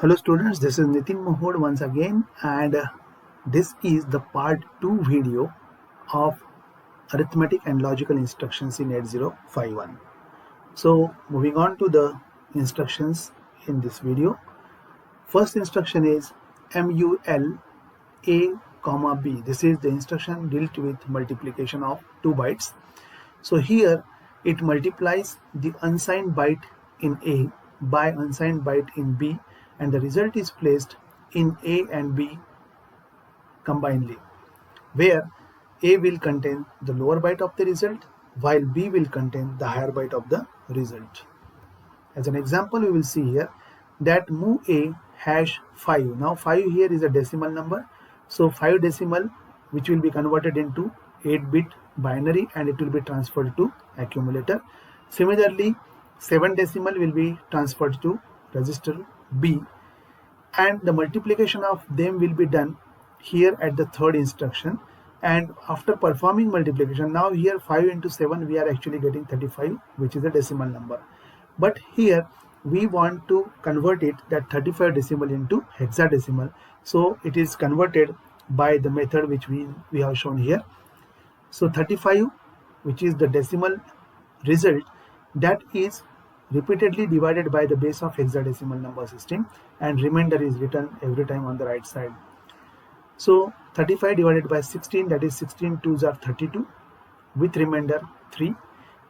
Hello students, this is Nitin Mohod once again, and this is the part 2 video of arithmetic and logical instructions in 8051. So moving on to the instructions in this video. First instruction is MUL A, B. This is the instruction dealt with multiplication of 2 bytes. So here it multiplies the unsigned byte in A by unsigned byte in B, and the result is placed in A and B combinedly, where A will contain the lower byte of the result while B will contain the higher byte of the result. As an example, we will see here that move A hash 5. Now 5 here is a decimal number, so 5 decimal which will be converted into 8-bit binary and it will be transferred to accumulator. Similarly, 7 decimal will be transferred to register B, and the multiplication of them will be done here at the third instruction. And after performing multiplication, now here 5 into 7 we are actually getting 35, which is a decimal number, but here we want to convert it, that 35 decimal, into hexadecimal. So it is converted by the method which we have shown here. So 35, which is the decimal result, that is repeatedly divided by the base of hexadecimal number system, and remainder is written every time on the right side. So 35 divided by 16, that is 16 2s are 32 with remainder 3.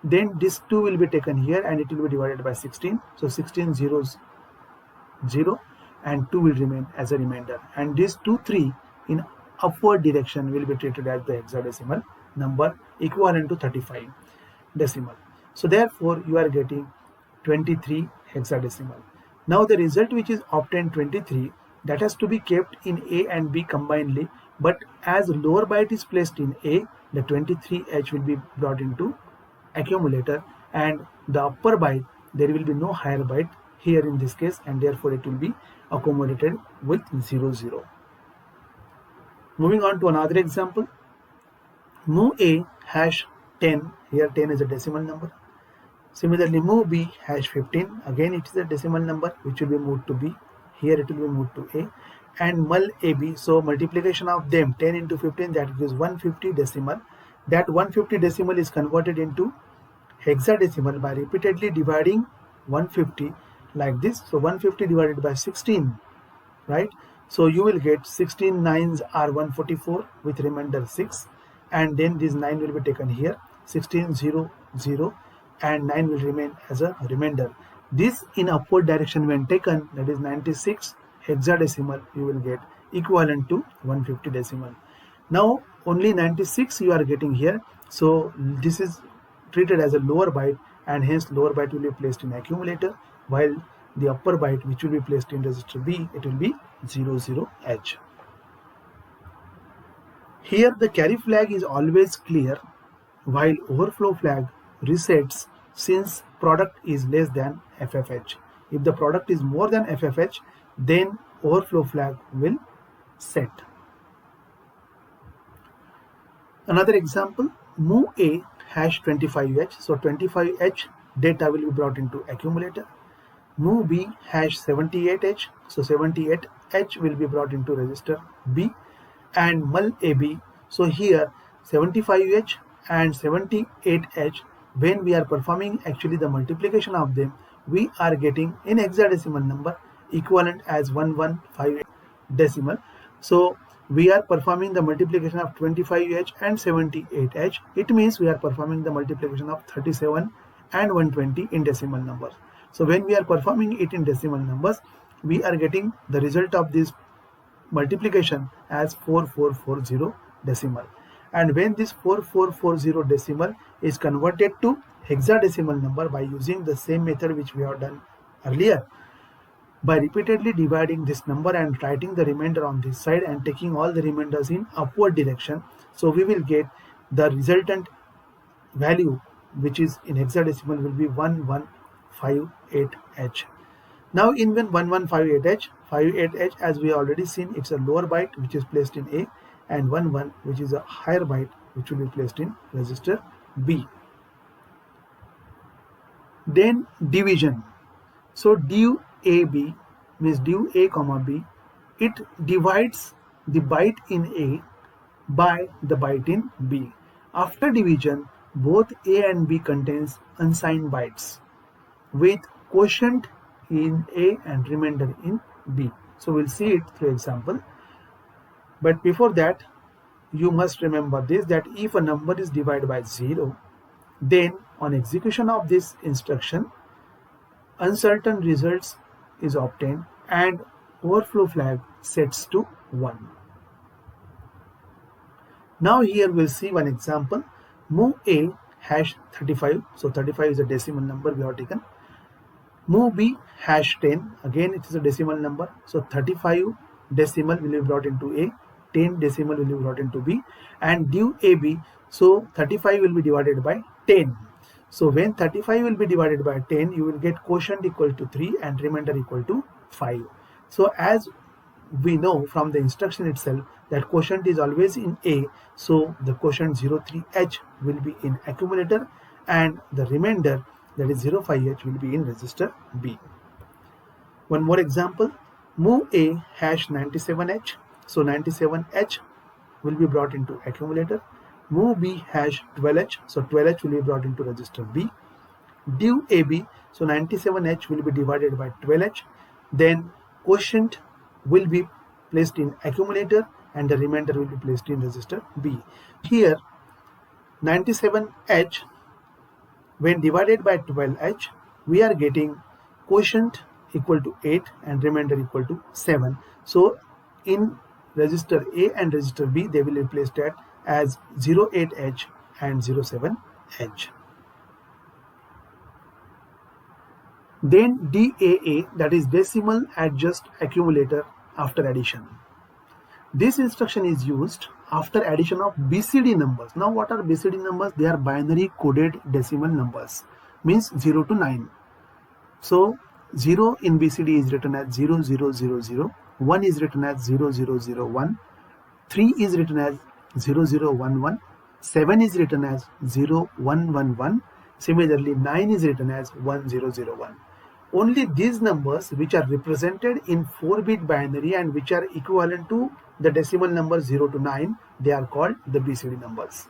Then this 2 will be taken here and it will be divided by 16. So 16 zeros 0 and 2 will remain as a remainder, and this 2 3 in upward direction will be treated as the hexadecimal number equivalent to 35 decimal. So therefore you are getting 23 hexadecimal. Now the result which is obtained 23, that has to be kept in A and B combinedly, but as lower byte is placed in A, the 23H will be brought into accumulator, and the upper byte, there will be no higher byte here in this case, and therefore it will be accumulated with 00. Moving on to another example, move A hash 10, here 10 is a decimal number. Similarly, move B hash 15, again it is a decimal number which will be moved to B, here it will be moved to A, and mul AB, so multiplication of them 10 into 15, that gives 150 decimal. That 150 decimal is converted into hexadecimal by repeatedly dividing 150 like this. So 150 divided by 16, right? So you will get 16 9s are 144 with remainder 6, and then this 9 will be taken here, 16 0 0, and 9 will remain as a remainder. This in upward direction when taken, that is 96 hexadecimal, you will get equivalent to 150 decimal. Now only 96 you are getting here, so this is treated as a lower byte, and hence lower byte will be placed in accumulator, while the upper byte which will be placed in register B, it will be 00H. Here the carry flag is always clear, while overflow flag resets since product is less than FFH. If the product is more than FFH, then overflow flag will set. Another example, move A hash 25H, so 25H data will be brought into accumulator. Move B hash 78H, so 78H will be brought into register B, and mul AB, so here 75H and 78H, when we are performing actually the multiplication of them, we are getting in hexadecimal number equivalent as 1158 decimal. So we are performing the multiplication of 25H and 78H. It means we are performing the multiplication of 37 and 120 in decimal numbers. So when we are performing it in decimal numbers, we are getting the result of this multiplication as 4440 decimal. And when this 4440 decimal is converted to hexadecimal number by using the same method which we have done earlier, by repeatedly dividing this number and writing the remainder on this side and taking all the remainders in upward direction, so we will get the resultant value which is in hexadecimal will be 1158H. Now in when 1158H, as we already seen, it's a lower byte which is placed in A, and 11 which is a higher byte which will be placed in register B. Then division. So div AB means div A comma B, it divides the byte in A by the byte in B. After division, both A and B contains unsigned bytes with quotient in A and remainder in B. So we'll see it through example. But before that, you must remember this, that if a number is divided by 0, then on execution of this instruction, uncertain results is obtained and overflow flag sets to 1. Now here we'll see one example. Move A hash 35. So 35 is a decimal number we have taken. Move B hash 10. Again it is a decimal number. So 35 decimal will be brought into A. 10 decimal will be brought into B. And div AB. So 35 will be divided by 10. So when 35 will be divided by 10, you will get quotient equal to 3 and remainder equal to 5. So as we know from the instruction itself that quotient is always in A, so the quotient 03H will be in accumulator and the remainder, that is 05H, will be in register B. One more example, move A hash 97H. So 97H will be brought into accumulator. Move B hash 12H. So 12H will be brought into register B. Div AB. So 97H will be divided by 12H. Then quotient will be placed in accumulator and the remainder will be placed in register B. Here 97H, when divided by 12H, we are getting quotient equal to 8 and remainder equal to 7. So in register A and register B, they will be placed as 08H and 07H. Then DAA, that is decimal adjust accumulator after addition. This instruction is used after addition of BCD numbers. Now what are BCD numbers? They are binary coded decimal numbers, means 0 to 9. So 0 in BCD is written as 0000, 1 is written as 0001, 3 is written as 0011, 7 is written as 0111, similarly 9 is written as 1001. Only these numbers which are represented in 4-bit binary and which are equivalent to the decimal number 0 to 9, they are called the BCD numbers.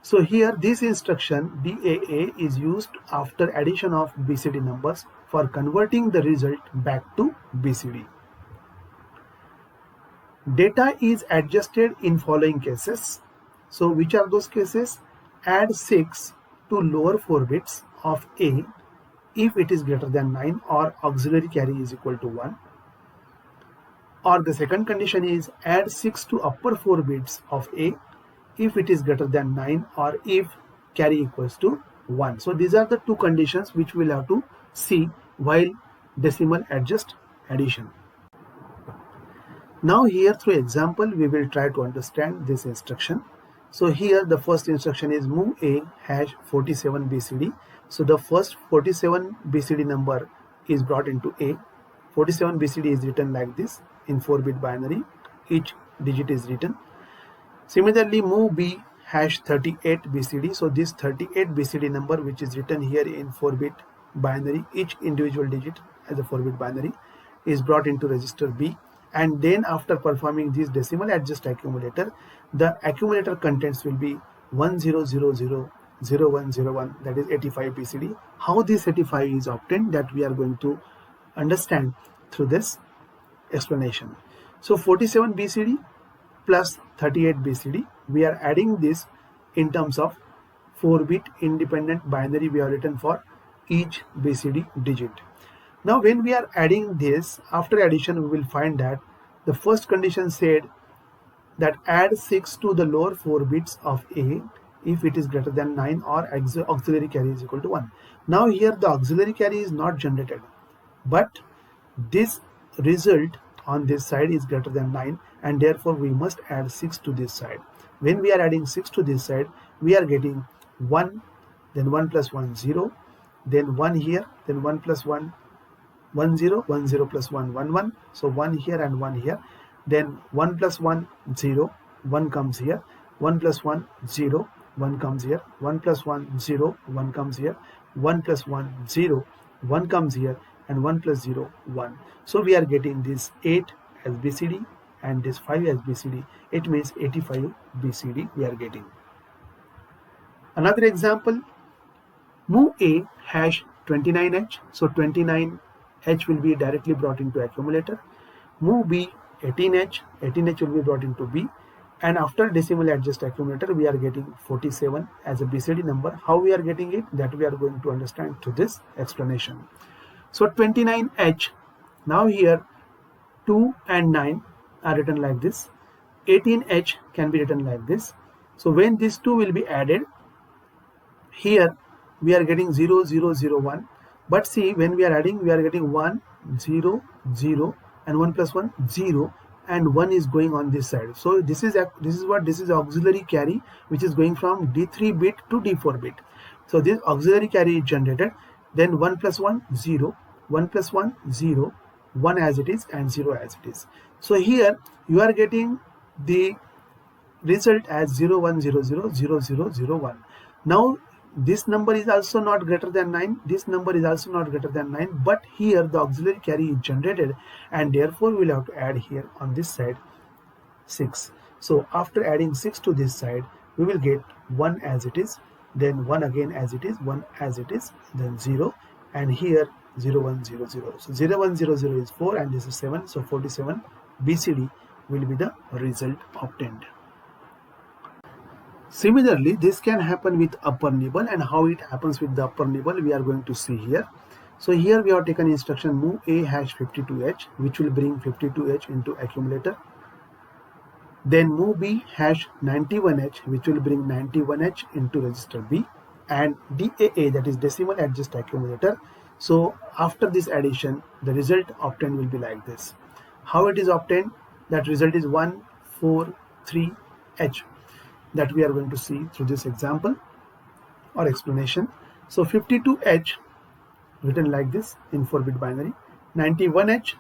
So here this instruction DAA is used after addition of BCD numbers for converting the result back to BCD. Data is adjusted in following cases. So which are those cases? Add 6 to lower 4 bits of A if it is greater than 9 or auxiliary carry is equal to 1. Or the second condition is add 6 to upper 4 bits of A if it is greater than 9 or if carry equals to 1. So these are the two conditions which we'll have to see while decimal adjust addition. Now here through example we will try to understand this instruction. So here the first instruction is move A hash 47 BCD. So the first 47 BCD number is brought into A. 47 BCD is written like this in 4-bit binary. Each digit is written. Similarly move B hash 38 BCD. So this 38 BCD number which is written here in 4-bit binary, each individual digit as a 4-bit binary is brought into register B. And then after performing this decimal adjust accumulator, the accumulator contents will be 1000, 0101, that is 85 BCD. How this 85 is obtained, that we are going to understand through this explanation. So 47 BCD plus 38 BCD, we are adding this in terms of 4-bit independent binary we have written for each BCD digit. Now when we are adding this, after addition we will find that the first condition said that add 6 to the lower 4 bits of A if it is greater than 9 or auxiliary carry is equal to 1. Now here the auxiliary carry is not generated, but this result on this side is greater than 9 and therefore we must add 6 to this side. When we are adding 6 to this side, we are getting 1, then 1 plus 1 0, then 1 here, then 1 plus 1 1 0, 1 0 plus 1 1 1, so 1 here and 1 here, then 1 plus 1 0, 1 comes here, 1 plus 1 0, 1 comes here, 1 plus 1 0, 1 comes here, 1 plus 1 0, 1 comes here, and 1 plus 0, 1. So we are getting this 8 as BCD and this 5 as BCD. It means 85 BCD we are getting. Another example, move A hash 29H. So 29H will be directly brought into accumulator. Move B 18H. 18H will be brought into B. And after decimal adjust accumulator, we are getting 47 as a BCD number. How we are getting it? That we are going to understand through this explanation. So 29H, now here 2 and 9 are written like this. 18H can be written like this. So when these two will be added, here we are getting 0, 0, 0, 1. But see, when we are adding, we are getting 1, 0, 0, and 1 plus 1, 0, and 1 is going on this side. So this is auxiliary carry, which is going from D3 bit to D4 bit. So this auxiliary carry is generated. Then 1 plus 1, 0, 1 plus 1, 0, 1 as it is, and 0 as it is. So here you are getting the result as 0, 1, 0, 0, 0, 0, 0, 1. Now this number is also not greater than 9. This number is also not greater than 9. But here the auxiliary carry is generated, and therefore we will have to add here on this side 6. So after adding 6 to this side, we will get 1 as it is, then 1 again as it is, 1 as it is, then 0, and here 0, 1, 0, 0. So 0, 1, 0, 0 is 4, and this is 7. So 47 BCD will be the result obtained. Similarly, this can happen with upper nibble, and how it happens with the upper nibble we are going to see here. So here we have taken instruction move A hash 52H, which will bring 52H into accumulator. Then move B hash 91H, which will bring 91H into register B, and DAA, that is decimal adjust accumulator. So after this addition, the result obtained will be like this. How it is obtained? That result is 143H. That we are going to see through this example or explanation. So 52H written like this in 4-bit binary, 91H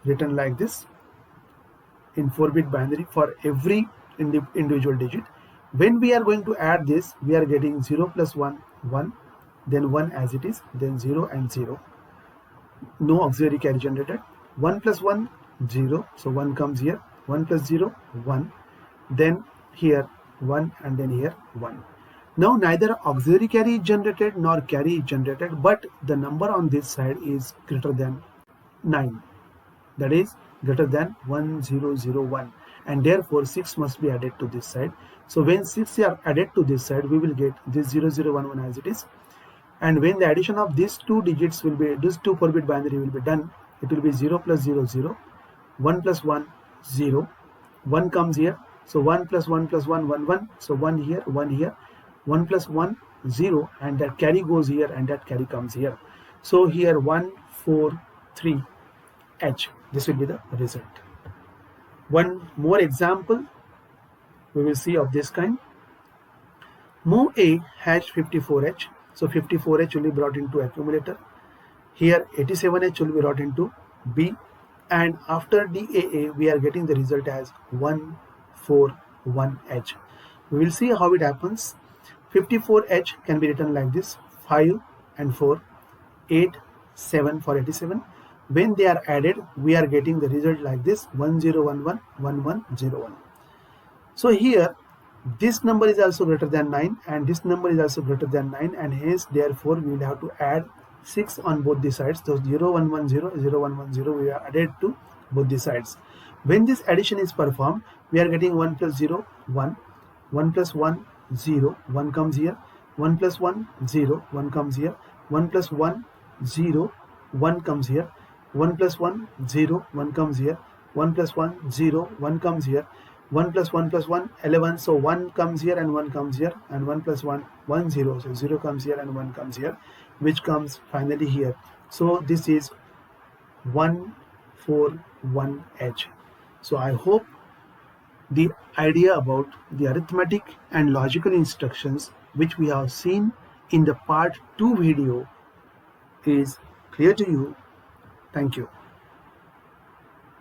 written like this in 4-bit binary for every individual digit. When we are going to add this, we are getting 0 plus 1, 1, then 1 as it is, then 0 and 0. No auxiliary carry generated. 1 plus 1, 0. So 1 comes here. 1 plus 0, 1. Then here 1, and then here 1. Now neither auxiliary carry is generated nor carry is generated, but the number on this side is greater than 9. That is greater than 1001, and therefore 6 must be added to this side. So when 6 are added to this side, we will get this 0011 as it is. And when the addition of these two digits will be, this 2 4-bit binary will be done, it will be 0 plus 0, 0, 1 plus 1, 0, 1 comes here. So 1 plus 1 plus 1, 1, 1. So 1 here, 1 here, 1 plus 1, 0, and that carry goes here, and that carry comes here. So here 143H. This will be the result. One more example we will see of this kind. Move A hash 54H. So 54H will be brought into accumulator. Here 87H will be brought into B, and after DAA we are getting the result as 141H. We will see how it happens. 54H can be written like this: 5 and 4, 8, 7 for 87. When they are added, we are getting the result like this: 1011, 1101. So here this number is also greater than 9, and this number is also greater than 9, and hence therefore we will have to add 6 on both the sides. So 0110, 0110 we are added to both the sides. When this addition is performed, we are getting 1 plus 0, 1, 1 plus 1, 0, 1 comes here, 1 plus 1, 0, 1 comes here, 1 plus 1, 0, 1 comes here, 1 plus 1, 0, 1 comes here, 1 plus 1, 0, 1 comes here, 1 plus 1 plus 1, 11. So 1 comes here and 1 comes here, and 1 plus 1, 1, 0. So 0 comes here and 1 comes here, which comes finally here. So this is 141H. So I hope the idea about the arithmetic and logical instructions which we have seen in the part 2 video is clear to you. Thank you.